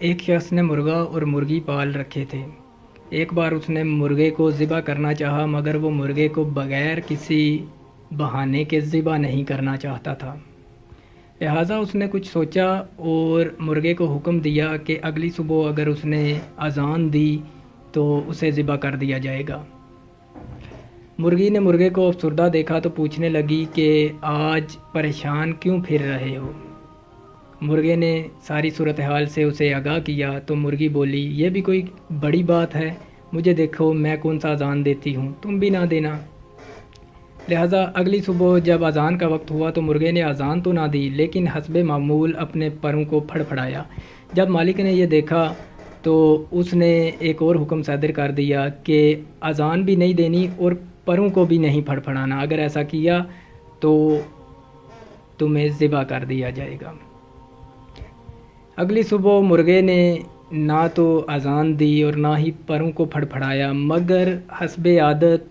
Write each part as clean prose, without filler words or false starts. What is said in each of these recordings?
ایک شخص نے مرغا اور مرغی پال رکھے تھے۔ ایک بار اس نے مرغے کو ذبح کرنا چاہا، مگر وہ مرغے کو بغیر کسی بہانے کے ذبح نہیں کرنا چاہتا تھا۔ لہٰذا اس نے کچھ سوچا اور مرغے کو حکم دیا کہ اگلی صبح اگر اس نے اذان دی تو اسے ذبح کر دیا جائے گا۔ مرغی نے مرغے کو افسردہ دیکھا تو پوچھنے لگی کہ آج پریشان کیوں پھر رہے ہو؟ مرغے نے ساری صورتحال سے اسے آگاہ کیا تو مرغی بولی، یہ بھی کوئی بڑی بات ہے، مجھے دیکھو میں کون سا اذان دیتی ہوں، تم بھی نہ دینا۔ لہٰذا اگلی صبح جب اذان کا وقت ہوا تو مرغے نے اذان تو نہ دی، لیکن حسب معمول اپنے پروں کو پھڑ پھڑایا۔ جب مالک نے یہ دیکھا تو اس نے ایک اور حکم صادر کر دیا کہ اذان بھی نہیں دینی اور پروں کو بھی نہیں پھڑ پھڑانا، اگر ایسا کیا تو تمہیں ذبح کر دیا جائے گا۔ اگلی صبح مرغے نے نہ تو اذان دی اور نہ ہی پروں کو پھڑ پھڑایا، مگر حسب عادت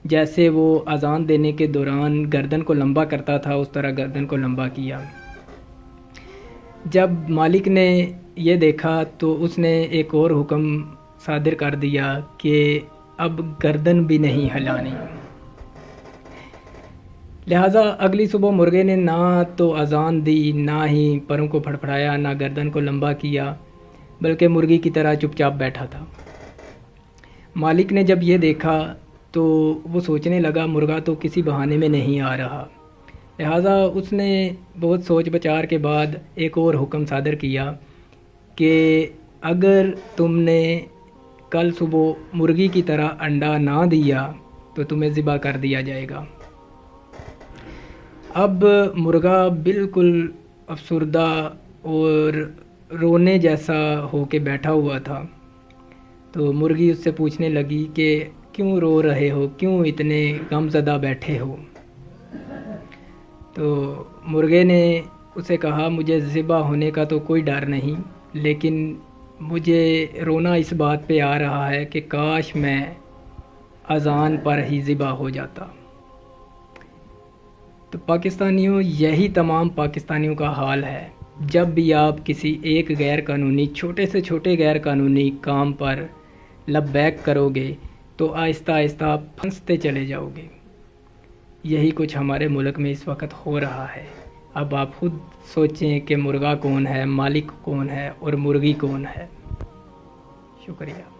جیسے وہ اذان دینے کے دوران گردن کو لمبا کرتا تھا اس طرح گردن کو لمبا کیا۔ جب مالک نے یہ دیکھا تو اس نے ایک اور حکم صادر کر دیا کہ اب گردن بھی نہیں ہلانی۔ لہٰذا اگلی صبح مرغے نے نہ تو اذان دی، نہ ہی پروں کو پھڑپھڑایا، نہ گردن کو لمبا کیا، بلکہ مرغی کی طرح چپ چاپ بیٹھا تھا۔ مالک نے جب یہ دیکھا تو وہ سوچنے لگا مرغا تو کسی بہانے میں نہیں آ رہا۔ لہٰذا اس نے بہت سوچ بچار کے بعد ایک اور حکم صادر کیا کہ اگر تم نے کل صبح مرغی کی طرح انڈا نہ دیا تو تمہیں ذبح کر دیا جائے گا۔ اب مرغا بالکل افسردہ اور رونے جیسا ہو کے بیٹھا ہوا تھا، تو مرغی اس سے پوچھنے لگی کہ کیوں رو رہے ہو، کیوں اتنے غم زدہ بیٹھے ہو؟ تو مرغے نے اسے کہا مجھے ذبح ہونے کا تو کوئی ڈر نہیں، لیکن مجھے رونا اس بات پہ آ رہا ہے کہ کاش میں اذان پر ہی ذبح ہو جاتا۔ تو پاکستانیوں، یہی تمام پاکستانیوں کا حال ہے۔ جب بھی آپ کسی ایک غیر قانونی، چھوٹے سے چھوٹے غیر قانونی کام پر لبیک کرو گے تو آہستہ آہستہ آپ پھنستے چلے جاؤ گے۔ یہی کچھ ہمارے ملک میں اس وقت ہو رہا ہے۔ اب آپ خود سوچیں کہ مرغا کون ہے، مالک کون ہے اور مرغی کون ہے۔ شکریہ۔